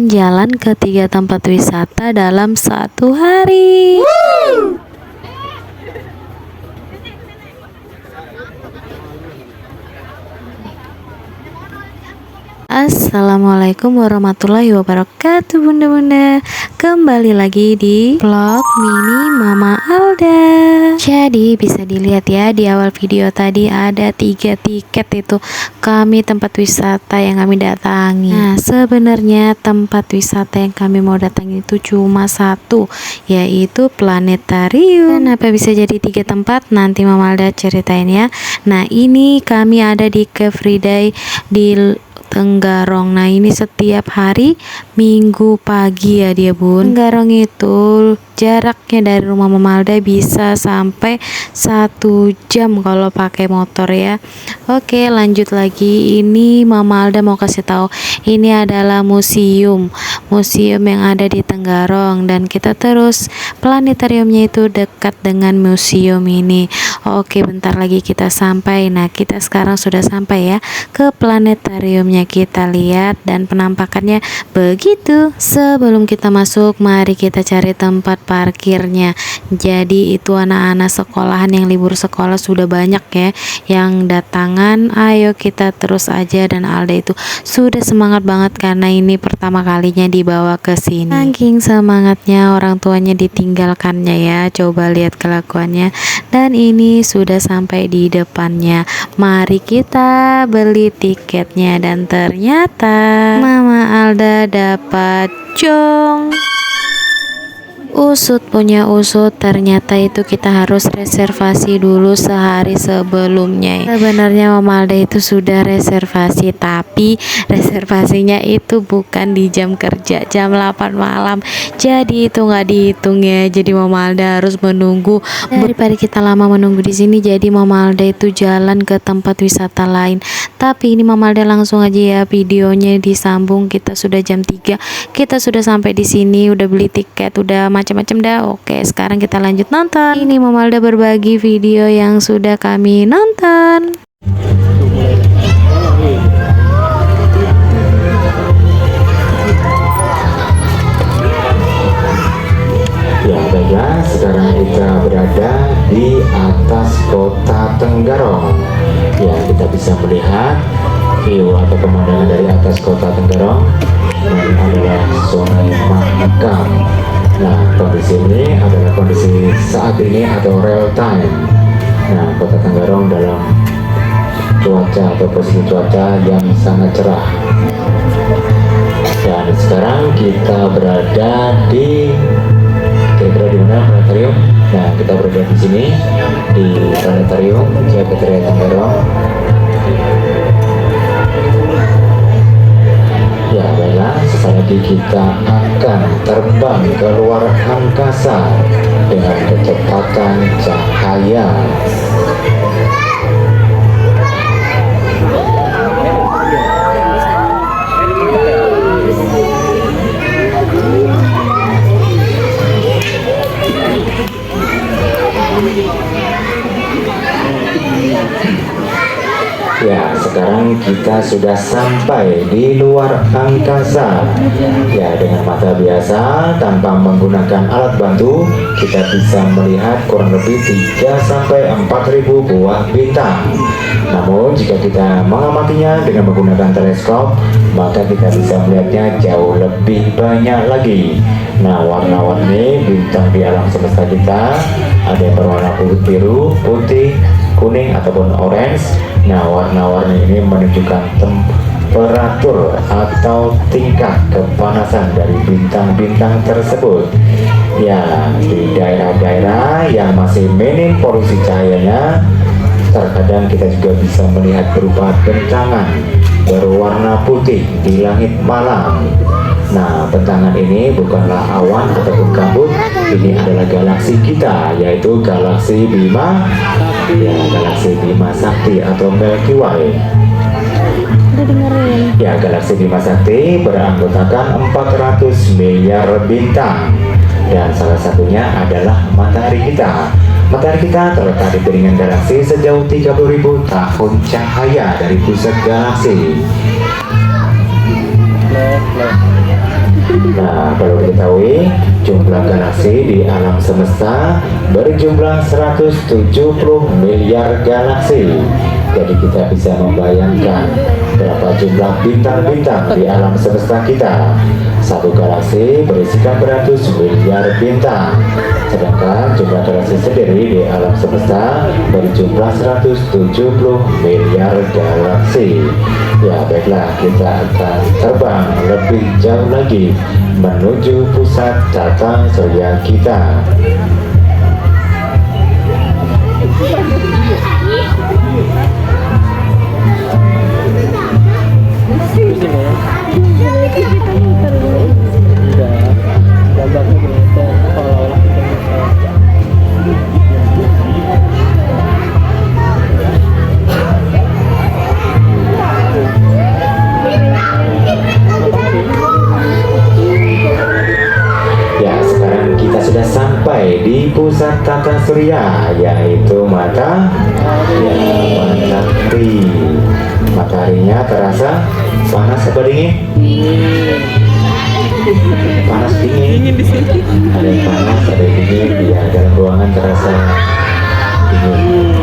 jalan ke 3 tempat wisata dalam satu hari. Assalamualaikum warahmatullahi wabarakatuh bunda-bunda. Kembali lagi di vlog mini Mama Alda. Jadi bisa dilihat ya, di awal video tadi ada 3 tiket itu kami tempat wisata yang kami datangi. Nah sebenarnya tempat wisata yang kami mau datangi itu cuma satu, yaitu planetarium. Kenapa bisa jadi 3 tempat? Nanti Mama Alda ceritain ya. Nah ini kami ada di Ke Friday di Tenggarong. Nah ini setiap hari Minggu pagi ya dia bun. Tenggarong itu jaraknya dari rumah Mama Alda bisa sampai 1 jam kalau pakai motor ya. Oke lanjut lagi, ini Mama Alda mau kasih tahu ini adalah museum yang ada di Tenggarong, dan kita terus planetariumnya itu dekat dengan museum ini. Oke bentar lagi kita sampai. Nah kita sekarang sudah sampai ya ke planetariumnya, kita lihat dan penampakannya begitu. Sebelum kita masuk mari kita cari tempat parkirnya. Jadi itu anak-anak sekolahan yang libur sekolah sudah banyak ya yang datangan. Ayo kita terus aja, dan Alda itu sudah semangat banget karena ini pertama kalinya dibawa ke sini. Saking semangatnya orang tuanya ditinggalkannya ya. Coba lihat kelakuannya. Dan ini sudah sampai di depannya. Mari kita beli tiketnya, dan ternyata Mama Alda dapat jong. Usut punya usut, ternyata itu kita harus reservasi dulu sehari sebelumnya. Sebenarnya Mama Alda itu sudah reservasi, tapi reservasinya itu bukan di jam kerja, jam 8 malam. Jadi itu nggak dihitung ya. Jadi Mama Alda harus menunggu. Daripada kita lama menunggu di sini, jadi Mama Alda itu jalan ke tempat wisata lain. Tapi ini Mama Alda langsung aja ya videonya disambung. Kita sudah jam 3, kita sudah sampai di sini, udah beli tiket, udah macam-macam dah. Oke sekarang kita lanjut nonton. Ini Mama Alda berbagi video yang sudah kami nonton. Ya baiklah, sekarang kita berada di atas kota Tenggarong. Ya kita bisa melihat view atau pemandangan dari atas kota Tenggarong. Ini adalah Sungai Mahakam. Nah kondisi ini adalah kondisi saat ini atau real time. Nah kota Tenggarong dalam cuaca atau posisi cuaca yang sangat cerah. Dan sekarang kita berada di kira-kira di mana planetarium? Nah kita berada di sini di planetarium Jagat Raya Tenggarong. Ya baiklah, sesaat lagi kita akan terbang ke luar angkasa dengan kecepatan cahaya. Ya, sekarang kita sudah sampai di luar angkasa. Ya, dengan mata biasa tanpa menggunakan alat bantu, kita bisa melihat kurang lebih 3-4 ribu buah bintang. Namun, jika kita mengamatinya dengan menggunakan teleskop, maka kita bisa melihatnya jauh lebih banyak lagi. Nah, warna-warni bintang di alam semesta kita ada yang berwarna biru, putih, kuning ataupun orange. Nah warna-warni ini menunjukkan temperatur atau tingkat kepanasan dari bintang-bintang tersebut. Ya di daerah-daerah yang masih minim polusi cahayanya, terkadang kita juga bisa melihat berupa bentangan berwarna putih di langit malam. Nah bentangan ini bukanlah awan ataupun kabut, ini adalah galaksi kita, yaitu galaksi Bima. Ya galaksi Bima Sakti atau Milky Way. Ya galaksi Bima Sakti beranggotakan 400 miliar bintang, dan salah satunya adalah matahari kita. Matahari kita terletak di piringan galaksi sejauh 30.000 tahun cahaya dari pusat galaksi. diketahui jumlah galaksi di alam semesta berjumlah 170 miliar galaksi. Jadi kita bisa membayangkan berapa jumlah bintang-bintang di alam semesta kita. Satu galaksi berisikan beratus miliar bintang, sedangkan jumlah galaksi sendiri di alam semesta berjumlah 170 miliar galaksi. Ya baiklah, kita akan terbang lebih jauh lagi menuju pusat tata surya kita. Ya, sekarang kita sudah sampai di pusat tata surya, yaitu matahari. Mataharinya terasa panas apa dingin? Panas dingin di sini. Ada yang panas, ada yang dingin. Ya, dalam ruangan terasa dingin.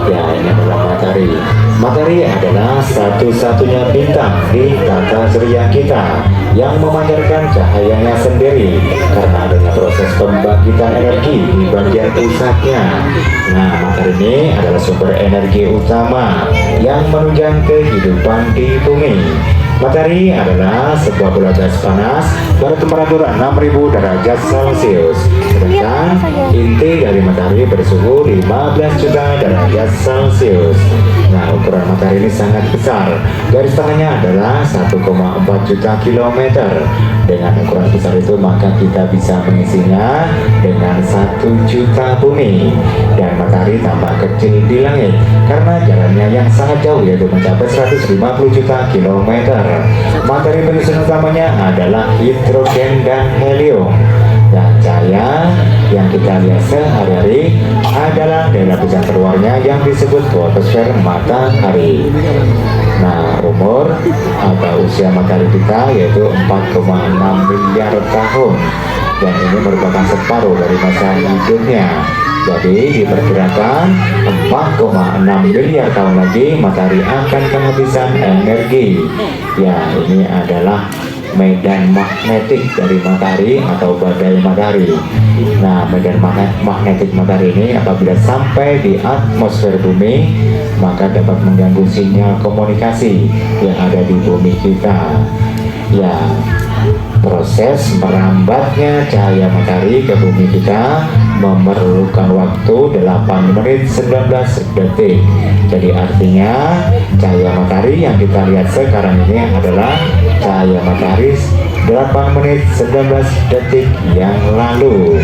Ya, ini adalah matahari. Matahari adalah satu-satunya bintang di tata surya kita yang memancarkan cahayanya sendiri karena adanya proses pembangkitan energi di bagian pusatnya. Nah, matahari ini adalah sumber energi utama yang menunjang kehidupan di bumi. Matahari adalah sebuah bola gas panas bertemperatur 6000 derajat Celcius. Sedangkan inti dari matahari bersuhu 15 juta derajat Celcius. Nah, ukuran matahari ini sangat besar. Garis tengahnya adalah 1,4 juta kilometer. Dengan ukuran besar itu maka kita bisa mengisinya dengan 1 juta bumi. Dan matahari tampak kecil di langit karena jalannya yang sangat jauh, yaitu mencapai 150 juta kilometer. Materi penyusun utamanya adalah hidrogen dan helium. Dan cahaya yang kita lihat sehari-hari adalah dari lapisan terluarnya yang disebut fotosfer matahari. Nah, umur atau usia matahari kita yaitu 4,6 miliar tahun. Dan ini merupakan separuh dari masa hidupnya. Jadi diperkirakan 4,6 miliar tahun lagi matahari akan kehabisan energi. Ya, ini adalah medan magnetik dari matahari atau badai matahari. Nah, medan magnetik matahari ini apabila sampai di atmosfer bumi maka dapat mengganggu sinyal komunikasi yang ada di bumi kita. Ya, proses merambatnya cahaya matahari ke bumi kita memerlukan waktu 8 menit 19 detik. Jadi artinya cahaya matahari yang kita lihat sekarang ini adalah cahaya matahari 8 menit 19 detik yang lalu.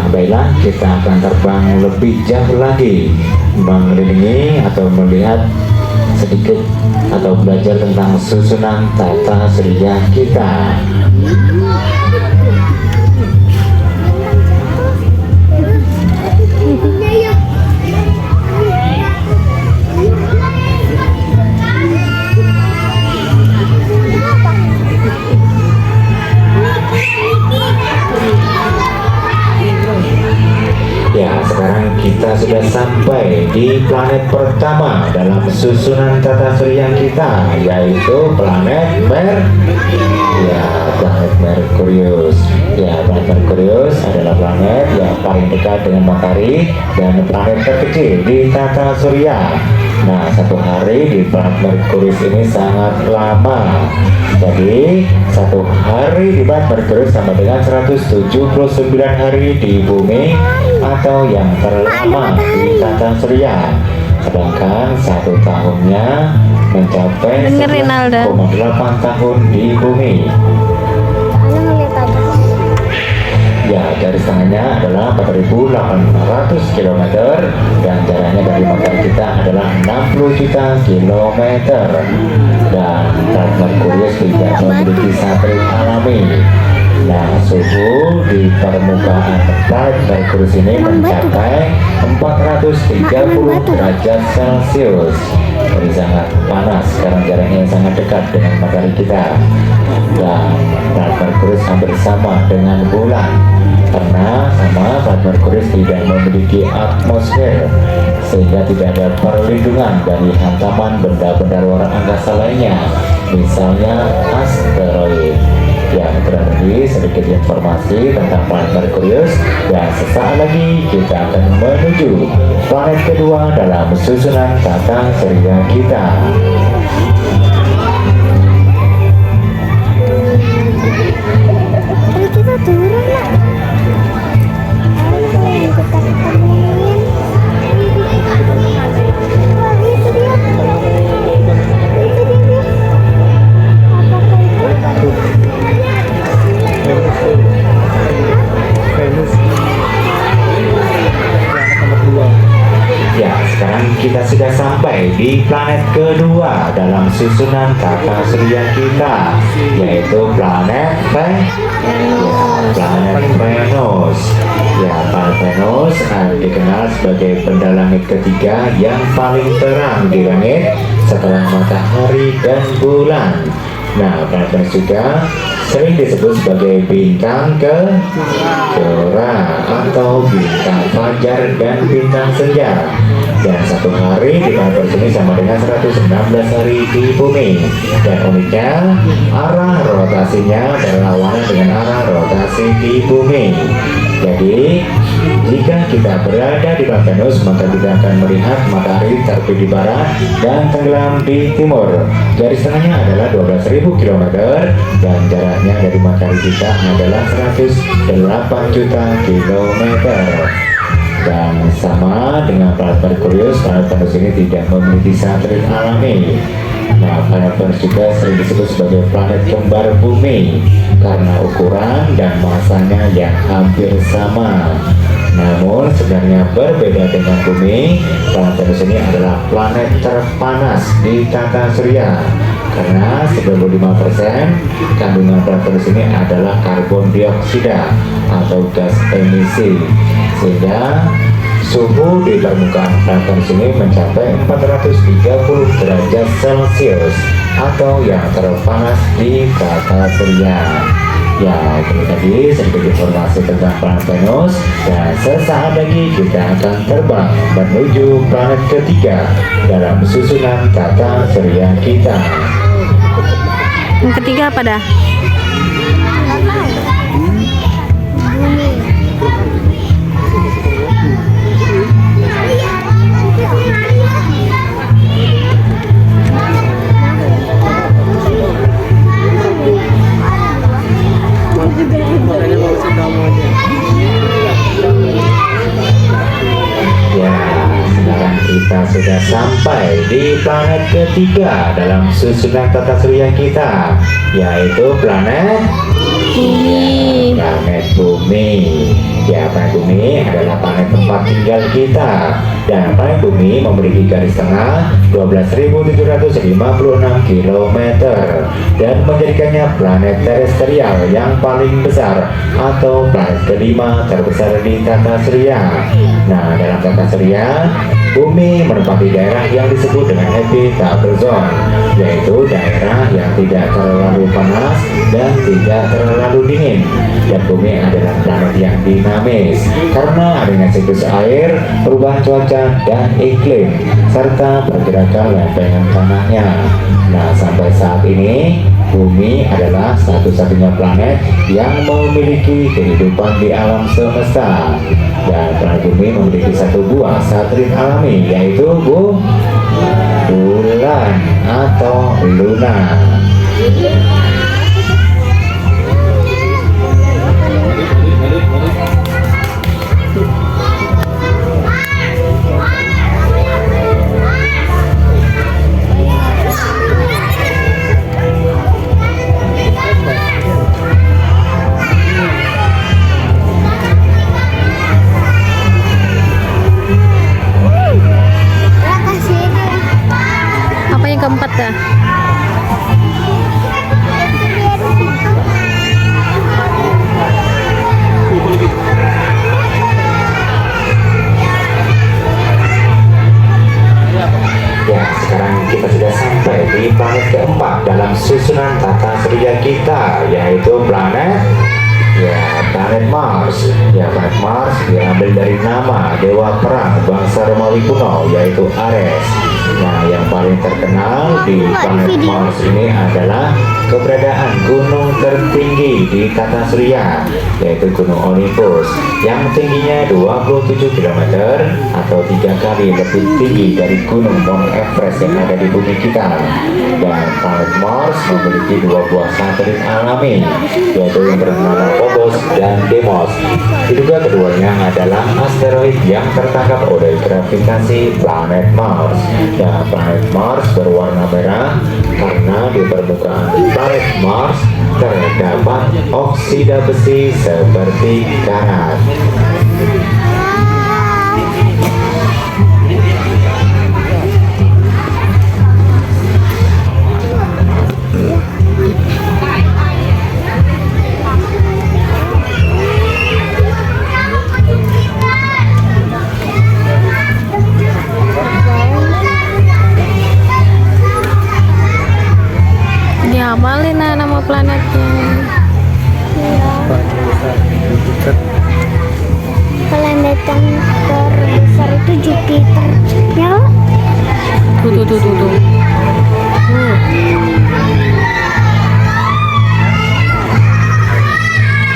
Baiklah, kita akan terbang lebih jauh lagi mengelilingi atau melihat sedikit atau belajar tentang susunan tata surya kita. Ya, sekarang kita sudah sampai di planet pertama dalam susunan tata surya kita, yaitu planet planet Merkurius. Ya, planet Merkurius adalah planet yang paling dekat dengan matahari dan planet terkecil di tata surya. Nah, satu hari di planet Merkurius ini sangat lama. Jadi, satu hari di planet Merkurius sama dengan 179 hari di bumi atau yang terlama di tata surya. Sedangkan satu tahunnya mencapai Dengerin, Alda. 11,8 tahun di bumi. Ya, garis tengahnya adalah 4.800 km dan jaraknya dari matahari kita adalah 60 juta kilometer. Dan planet Merkurius tidak memiliki satelit alami. Nah, suhu di permukaan planet Merkurius ini mencapai 430 derajat Celcius. Jadi sangat panas karena jaraknya sangat dekat dengan matahari kita. Dan planet Merkurius hampir sama dengan bulan karena planet Merkurius tidak memiliki atmosfer sehingga tidak ada perlindungan dari hantaman benda-benda luar angkasa lainnya, misalnya asteroid. Ya, berarti sedikit informasi tentang planet Merkurius dan sesaat lagi kita akan menuju planet kedua dalam susunan tata surya kita. Tadi kita turun lah. Ya, sekarang kita sudah sampai di planet kedua dalam susunan tata surya kita, yaitu planet Venus. Ya, planet Venus dikenal sebagai benda langit ketiga yang paling terang di langit setelah matahari dan bulan. Nah, planet Venus juga sering disebut sebagai bintang kejora atau bintang fajar dan bintang senja. Dan satu hari di planet Venus ini sama dengan 116 hari di bumi. Dan uniknya, arah rotasinya berlawanan dengan arah rotasi di bumi. Jadi, jika kita berada di planet Venus, maka kita akan melihat matahari terbit di barat dan tenggelam di timur. Garis tengahnya adalah 12.000 km dan jaraknya dari matahari kita adalah 108 juta kilometer. Dan sama dengan planet Merkurius, planet Venus ini tidak memiliki satelit alami. Nah, planet Venus juga sering disebut sebagai planet kembar bumi karena ukuran dan masanya yang hampir sama. Namun sebenarnya berbeda dengan bumi, planet Venus ini adalah planet terpanas di tata surya karena 95% kandungan planet Venus ini adalah karbon dioksida atau gas emisi, sehingga suhu di permukaan planet Venus ini mencapai 430 derajat Celcius atau yang terpanas di tata surya. Ya, itu tadi sedikit informasi tentang planet Venus dan sesaat lagi kita akan terbang menuju planet ketiga dalam susunan tata surya kita. Yang ketiga apa dah? Ya, sekarang kita sudah sampai di planet ketiga dalam susunan tata surya kita, yaitu planet Bumi. Planet Bumi. Ya, planet Bumi adalah planet tempat tinggal kita. Dan planet Bumi memiliki garis tengah 12.756 km dan menjadikannya planet terestrial yang paling besar atau planet kelima terbesar di tata surya. Nah, dalam tata surya, Bumi menempati daerah yang disebut dengan habitable zone, yaitu daerah yang tidak terlalu panas dan tidak terlalu dingin. Dan Bumi adalah planet yang dinamis karena adanya siklus air, perubahan cuaca dan iklim, serta pergerakan lempengan tanahnya. Nah, sampai saat ini Bumi adalah satu-satunya planet yang memiliki kehidupan di alam semesta. Dan planet bumi memiliki satu buah satelit alami, yaitu bulan atau Luna. Apa yang keempat dah? Ya, sekarang kita sudah sampai di planet keempat dalam susunan tata surya kita, yaitu planet Mars. Ya, planet Mars diambil dari nama dewa perang bangsa Romawi kuno, yaitu Ares. Nah, yang paling terkenal di planet Mars ini adalah keberadaan gunung tertinggi di tata surya, yaitu Gunung Olympus, yang tingginya 27 km atau 3 kali lebih tinggi dari Gunung Mount Everest yang ada di bumi kita. Dan planet Mars memiliki dua buah satelit alami, yaitu yang bernama Phobos dan Deimos. Diduga keduanya adalah asteroid yang tertangkap oleh gravitasi planet Mars. Dan planet Mars berwarna merah karena di permukaan planet Mars terdapat oksida besi seperti karat. Diamalin nama planetnya. Planet yang terbesar itu Jupiter. Ya, Tuh.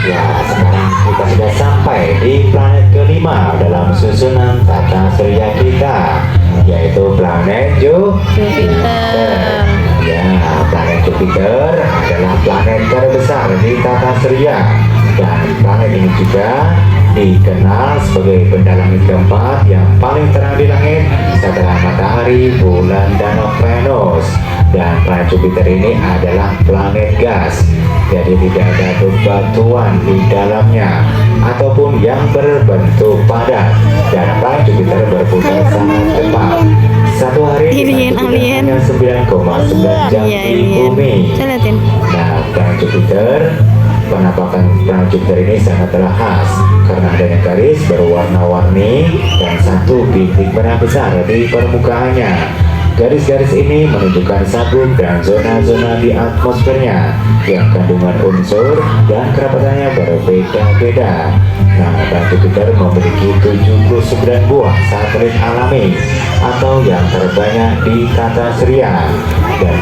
Ya, sekarang kita sudah sampai di planet kelima dalam susunan tata surya kita, yaitu planet Jupiter. Ya, planet Jupiter adalah planet terbesar di tata surya, dan planet ini juga dikenal sebagai benda langit keempat yang paling terang di langit setelah matahari, bulan, dan Venus. Dan planet Jupiter ini adalah planet gas, jadi tidak ada bebatuan di dalamnya ataupun yang berbentuk padat. Dan planet Jupiter berputar sangat cepat. Satu hari Alien. hanya 9,9 jam di bumi. Saya liatin. Nah, planet Jupiter, penampakan planet Jupiter ini sangatlah khas karena adanya garis berwarna-warni dan satu bintik merah besar di permukaannya. Garis-garis ini menunjukkan sabuk dan zona-zona di atmosfernya yang kandungan unsur dan kerapatannya berbeda-beda. Nah, planet Jupiter memiliki 79 buah satelit alami atau yang terbanyak di tata surya, dan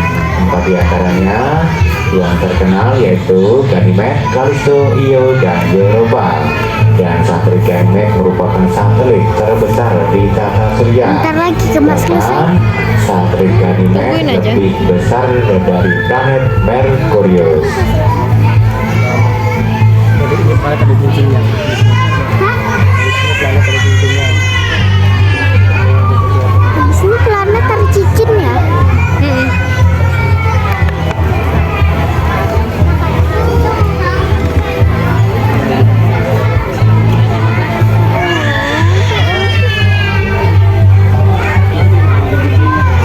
4 diantaranya yang terkenal yaitu Ganymede, Callisto, Io, dan Europa. Dan satelit Ganymede merupakan satelit terbesar di tata surya. bentar lagi kemas selesai. Satelit Ganymede Tungguin aja. lebih besar dari planet Merkurius. Planet ada cincinnya. Planet ada cincinnya. Di sini planet tercicin ya.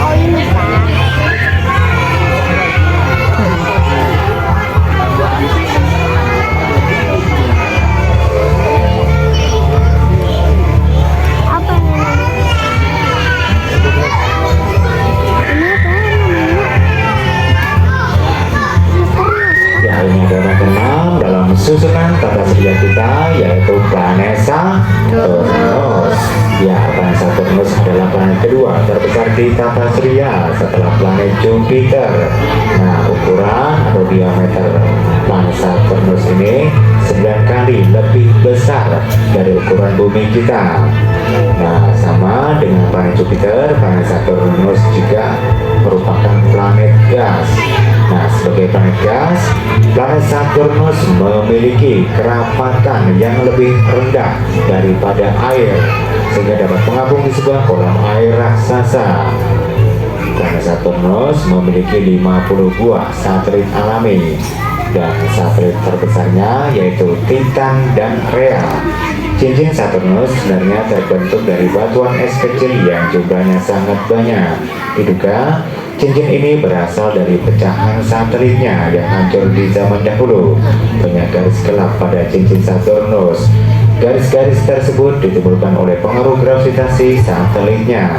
Oh ini kan. Apa namanya? Ini apa namanya? Ya, ini adalah keenam dalam susunan tata surya kita, yaitu planet Saturnus. Ya, planet Saturnus adalah planet planet kedua terbesar di tata surya setelah planet Jupiter. Nah, ukuran atau diameter planet Saturnus ini 9 kali lebih besar dari ukuran bumi kita. Nah, sama dengan planet Jupiter, planet Saturnus juga merupakan planet gas. Nah, sebagai planet gas, planet Saturnus memiliki kerapatan yang lebih rendah daripada air, sehingga dapat mengapung di sebuah kolam air raksasa. Planet Saturnus memiliki 50 buah satelit alami, dan satelit terbesarnya yaitu Titan dan Rhea. Cincin Saturnus sebenarnya terbentuk dari batuan es kecil yang jumlahnya sangat banyak. Diduga cincin ini berasal dari pecahan satelitnya yang hancur di zaman dahulu. Banyak garis gelap pada cincin Saturnus. Garis-garis tersebut ditimbulkan oleh pengaruh gravitasi satelitnya.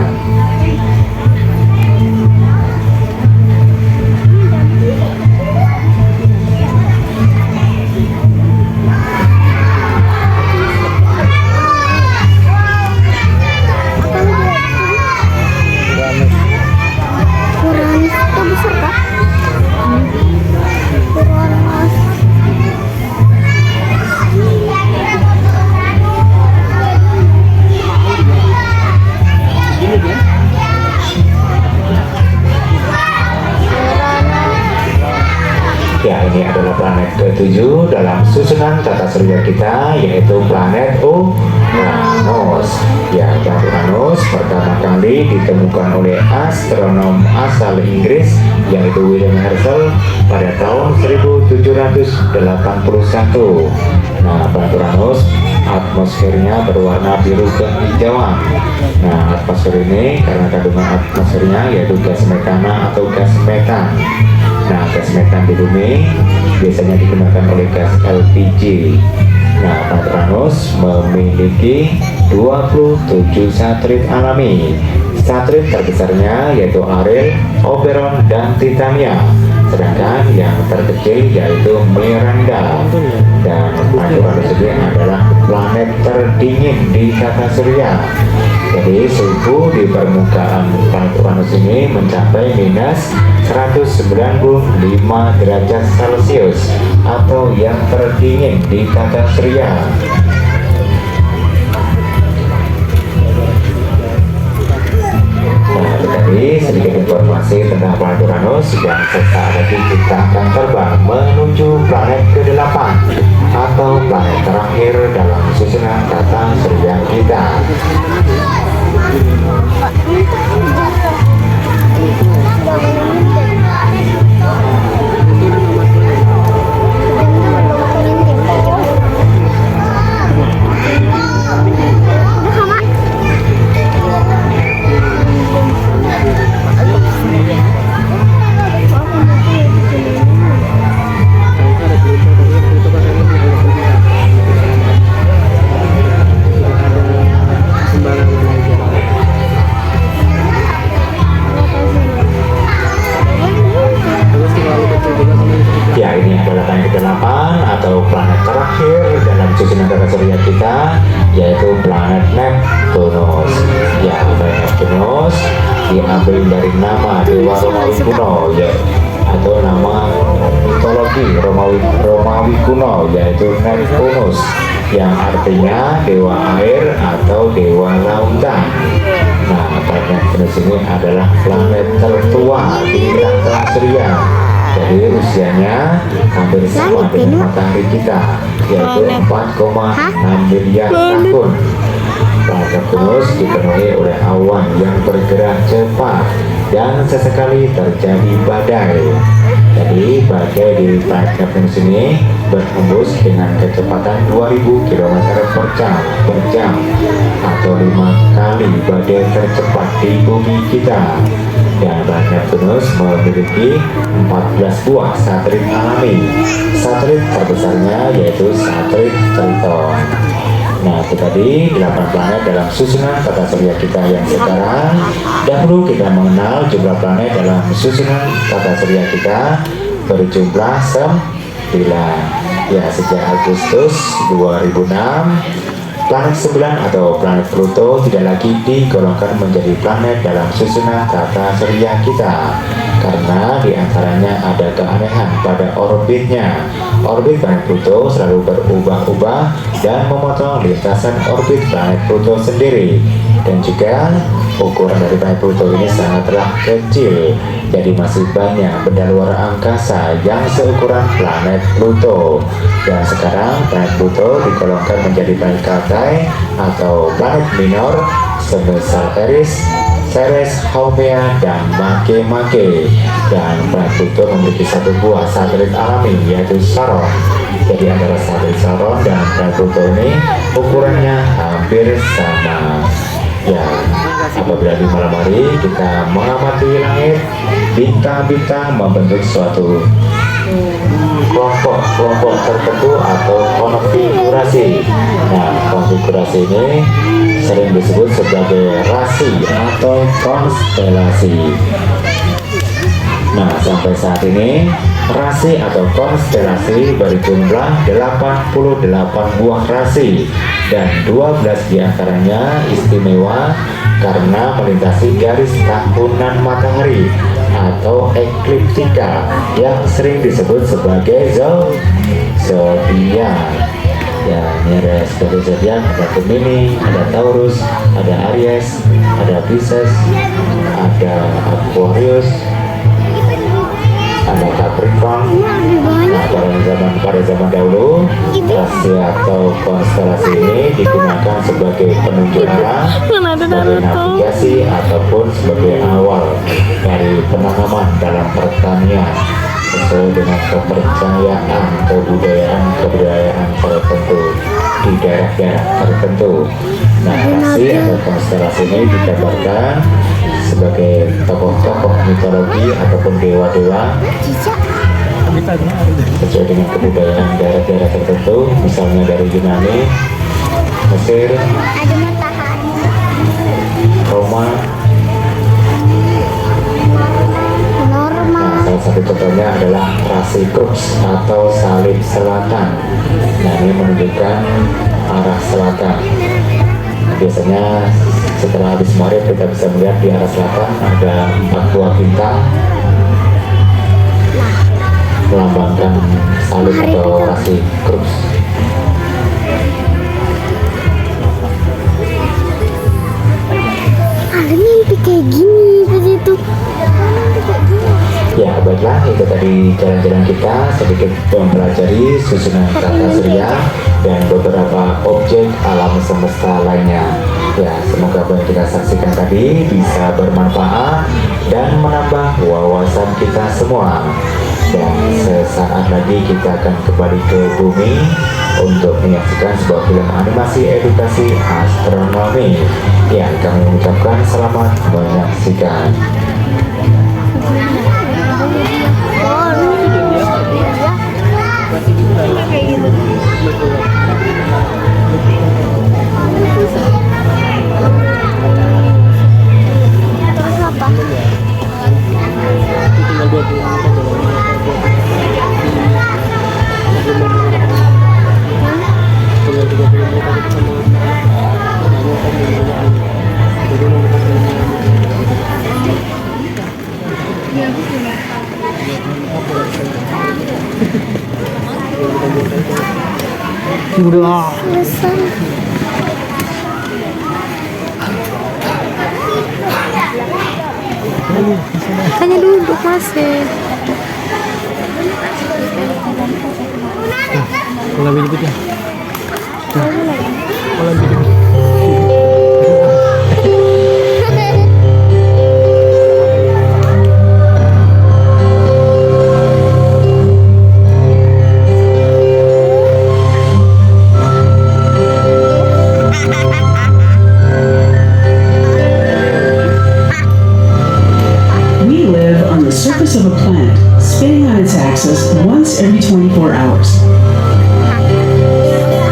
Uranus itu besar kah? Uranus. Ya, ini adalah planet ke-7 dalam susunan tata surya kita, yaitu planet Uranus. Ya, planet Uranus pertama kali ditemukan oleh astronom asal Inggris, yaitu William Herschel pada tahun 1781. Nah, planet Uranus atmosfernya berwarna biru kehijauan. Nah, atmosfer ini karena kandungan atmosfernya yaitu gas metana atau gas metan. Nah, gas metan di bumi biasanya digunakan oleh gas LPG. Nah, planet Uranus memiliki 27 satelit alami. Satelit terbesarnya yaitu Ariel, Oberon, dan Titania. Sedangkan yang terkecil yaitu Miranda. Dan planet Uranus ini adalah planet terdingin di tata surya. Jadi suhu di permukaan planet Uranus ini mencapai minus 195 derajat Celcius atau yang terdingin di tata surya. Nah, itu tadi sedikit informasi tentang planet Uranus, dan sesaat lagi kita akan terbang menuju planet ke-8 atau planet terakhir dalam susunan tata surya kita. Ya, ini adalah planet ke-8 atau planet terakhir dalam susunan tata surya kita, yaitu planet Neptunus. Ya, planet Neptunus diambil dari nama dewa Romawi kuno, ya, atau nama mitologi Romawi kuno, yaitu Neptunus, yang artinya dewa air atau dewa lautan. Nah, planet Neptunus ini adalah planet tertua di tata surya. Jadi usianya hampir sama dengan matahari kita, yaitu 4,6 miliar tahun. Planet Neptunus dipenuhi oleh awan yang bergerak cepat dan sesekali terjadi badai. Jadi badai di planet Neptunus ini berhembus dengan kecepatan 2000 km per jam atau 5 kali badai tercepat di bumi kita. Dan planet Neptunus memiliki 14 buah satelit alami. Satelit terbesarnya yaitu satelit Triton. Nah, itu tadi 8 planet dalam susunan tata surya kita yang sekarang. Dahulu kita mengenal jumlah planet dalam susunan tata surya kita berjumlah 9. Ya, sejak Agustus 2006 Planet 9 atau planet Pluto tidak lagi digolongkan menjadi planet dalam susunan tata surya kita karena diantaranya ada keanehan pada orbitnya. Orbit planet Pluto selalu berubah-ubah dan memotong lintasan orbit planet Pluto sendiri, dan juga ukuran dari planet Pluto ini sangatlah kecil, jadi masih banyak benda luar angkasa yang seukuran planet Pluto. Dan sekarang planet Pluto digolongkan menjadi planet kaltai atau planet minor semisal Eris, Ceres, Haumea, dan Makemake. Dan planet Pluto memiliki satu buah satelit alami yaitu Charon. Jadi antara satelit Charon dan planet Pluto ini ukurannya hampir sama. Ya, apabila di malam hari kita mengamati langit, bintang-bintang membentuk suatu kelompok tertentu atau konfigurasi. Nah, konfigurasi ini sering disebut sebagai rasi atau konstelasi. Nah, sampai saat ini rasi atau konstelasi berjumlah 88 buah rasi, dan 12 diantaranya istimewa karena melintasi garis tahunan matahari atau ekliptika yang sering disebut sebagai zodiak. Ya, ini ada sebagai zodiak, ada Gemini, ada Taurus, ada Aries, ada Pisces, ada Aquarius, ada Capricorn. Nah, pada zaman dahulu, rasi atau konstelasi ini digunakan sebagai penunjuk arah, sebagai navigasi, ataupun sebagai awal dari penanaman dalam pertanian sesuai dengan kepercayaan kebudayaan tertentu di daerah-daerah tertentu. Nah, rasi atau konstelasi ini digambarkan sebagai tokoh-tokoh mitologi ataupun dewa-dewa sesuai dengan kebudayaan daerah-daerah tertentu, misalnya dari Yunani, Mesir, Ada matahari. Roma. Normal. Nah, salah satu contohnya adalah rasi Crux atau salib selatan. Nah, ini menunjukkan arah selatan. Biasanya setelah habis maghrib kita bisa melihat di arah selatan ada 4 buah bintang melambangkan salib atau rasi Crux. Ada mimpi kayak gini pas itu. Ya, baiklah, itu tadi jalan-jalan kita sedikit mempelajari susunan tata surya dan beberapa objek alam semesta lainnya. Ya, semoga apa yang kita saksikan tadi bisa bermanfaat dan menambah wawasan kita semua. Dan sesaat lagi kita akan kembali ke bumi untuk menyaksikan sebuah film animasi edukasi astronomi. Ya, kami mengucapkan selamat menyaksikan. Terus apa? Udah. Selesai. Hanya duduk masih. Kalau berikutnya. Kalau berikutnya. We live on the surface of a planet, spinning on its axis once every 24 hours.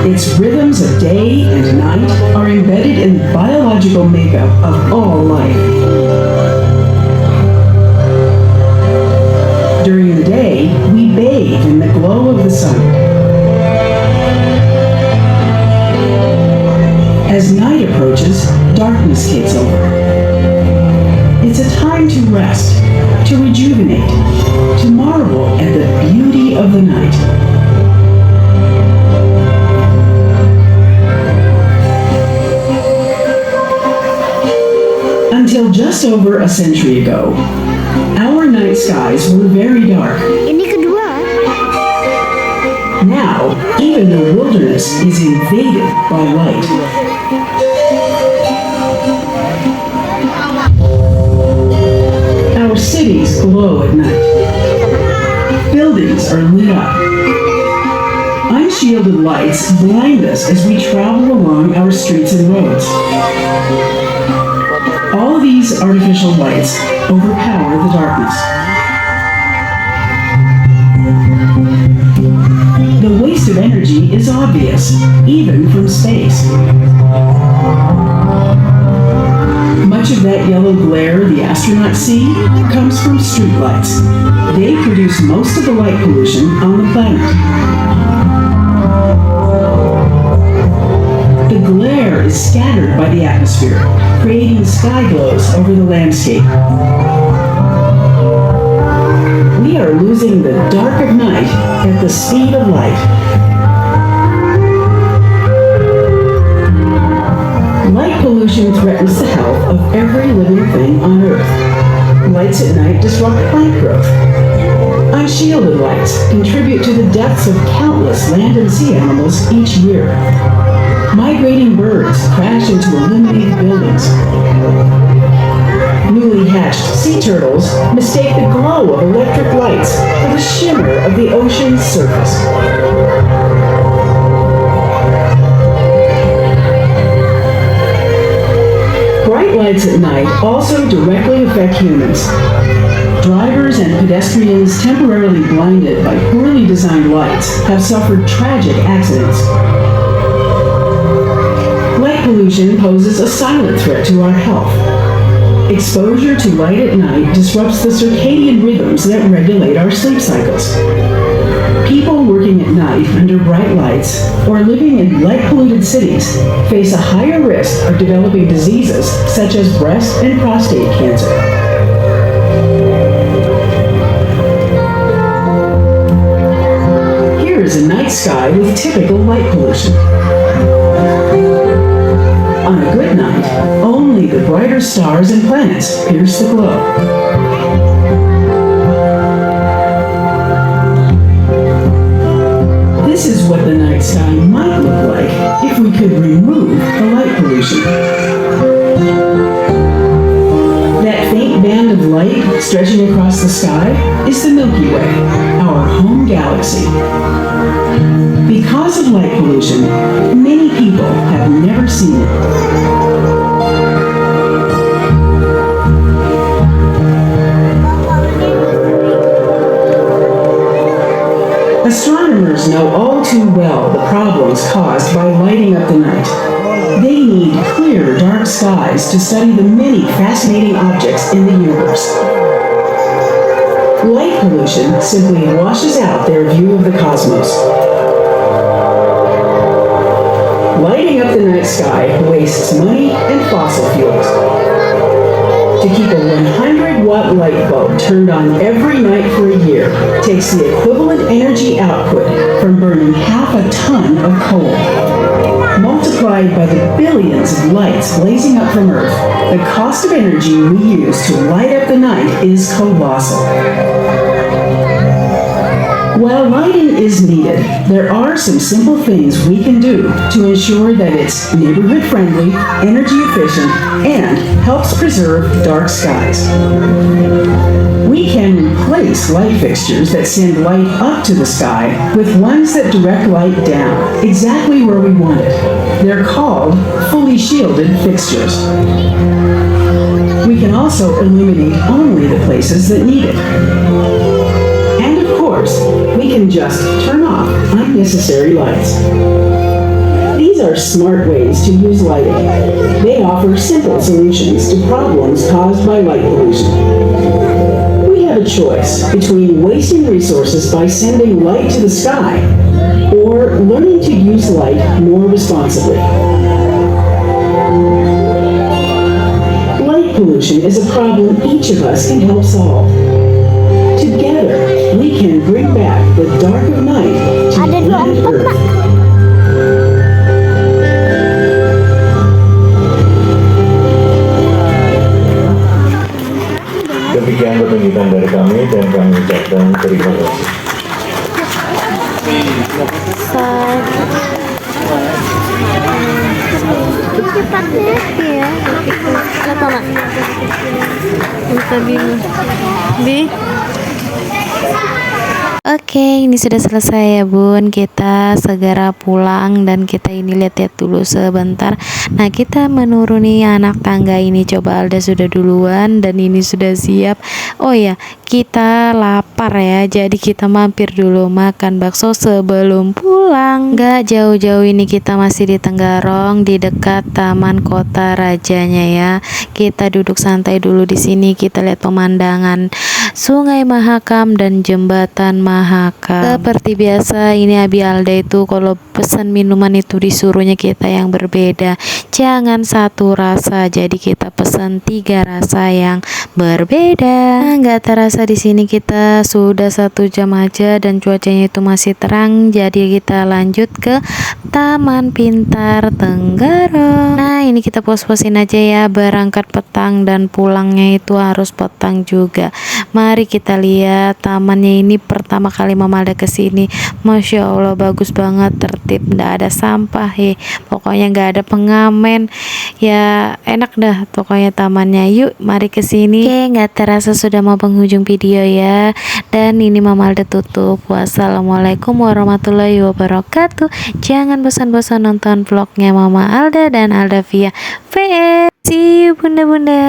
Its rhythms of day and night are embedded in the biological makeup of all life. During the day, we bathe in the glow of the sun. As night approaches, darkness takes over. It's a time to rest, to rejuvenate, to marvel at the beauty of the night. Until just over a century ago, our night skies were very dark. Ini kedua. Now, even the wilderness is invaded by light. Our cities glow at night. Buildings are lit up. Unshielded lights blind us as we travel along our streets and roads. All these artificial lights overpower the darkness. The waste of energy is obvious, even from space. Much of that yellow glare the astronauts see comes from streetlights. They produce most of the light pollution on the planet. The glare is scattered by the atmosphere, creating sky glows over the landscape. We are losing the dark of night at the speed of light. Light pollution threatens the health of every living thing on Earth. Lights at night disrupt plant growth. Unshielded lights contribute to the deaths of countless land and sea animals each year. Migrating birds crash into illuminated buildings. Newly hatched sea turtles mistake the glow of electric lights for the shimmer of the ocean's surface. Bright lights at night also directly affect humans. Drivers and pedestrians temporarily blinded by poorly designed lights have suffered tragic accidents. Light pollution poses a silent threat to our health. Exposure to light at night disrupts the circadian rhythms that regulate our sleep cycles. People working at night under bright lights or living in light-polluted cities face a higher risk of developing diseases such as breast and prostate cancer. Here is a night sky with typical light pollution. On a good night, only the brighter stars and planets pierce the glow. This is what the night sky might look like if we could remove the light pollution. That faint band of light stretching across the sky is the Milky Way, our home galaxy. Because of light pollution, many people have never seen it. Astronomers know all too well the problems caused by lighting up the night. They need clear, dark skies to study the many fascinating objects in the universe. Light pollution simply washes out their view of the cosmos. Lighting up the night sky wastes money and fossil fuels. To keep a 100-watt light bulb turned on every night for a year takes the equivalent energy output from burning half a ton of coal. Multiplied by the billions of lights blazing up from Earth, the cost of energy we use to light up the night is colossal. While lighting is needed, there are some simple things we can do to ensure that it's neighborhood friendly, energy efficient, and helps preserve dark skies. We can replace light fixtures that send light up to the sky with ones that direct light down, exactly where we want it. They're called fully shielded fixtures. We can also illuminate only the places that need it. And of course, we can just turn off unnecessary lights. These are smart ways to use lighting. They offer simple solutions to problems caused by light pollution. We have a choice between wasting resources by sending light to the sky or learning to use light more responsibly. pollution is a problem each of us can help solve. Together, we can bring back the dark of night to Ada planet 24, Earth. Mak. Demikian pertunjukan dari kami dan kami ucapkan terima kasih. Cepatnya. Iya, lihat mama. Bisa bingung. Oke, ini sudah selesai ya bun. Kita segera pulang dan kita ini lihat-lihat dulu sebentar. Nah, kita menuruni anak tangga ini. Coba Alda sudah duluan dan ini sudah siap. Oh ya, kita lapar ya. Jadi kita mampir dulu makan bakso sebelum pulang. Gak jauh-jauh ini kita masih di Tenggarong, di dekat Taman Kota Rajanya ya. Kita duduk santai dulu di sini. Kita lihat pemandangan Sungai Mahakam dan Jembatan Mahakam. Seperti biasa ini Abi Alda itu kalau pesan minuman itu disuruhnya kita yang berbeda, jangan satu rasa, jadi kita pesan 3 rasa yang berbeda. Nah, nggak terasa di sini kita sudah 1 jam aja dan cuacanya itu masih terang, jadi kita lanjut ke Taman Pintar Tenggarong. Nah, ini kita pos-posin aja ya, berangkat petang dan pulangnya itu harus petang juga. Mari kita lihat tamannya ini pertama kali Mama Alda kesini. Masya Allah bagus banget, tertib, nggak ada sampah ya. Pokoknya nggak ada pengamen. Ya enak dah pokoknya tamannya. Yuk mari kesini. Oke, nggak terasa sudah mau penghujung video ya. Dan ini Mama Alda tutup. Wassalamualaikum warahmatullahi wabarakatuh. Jangan bosan-bosan nonton vlognya Mama Alda dan Aldavia VS. See you bunda-bunda.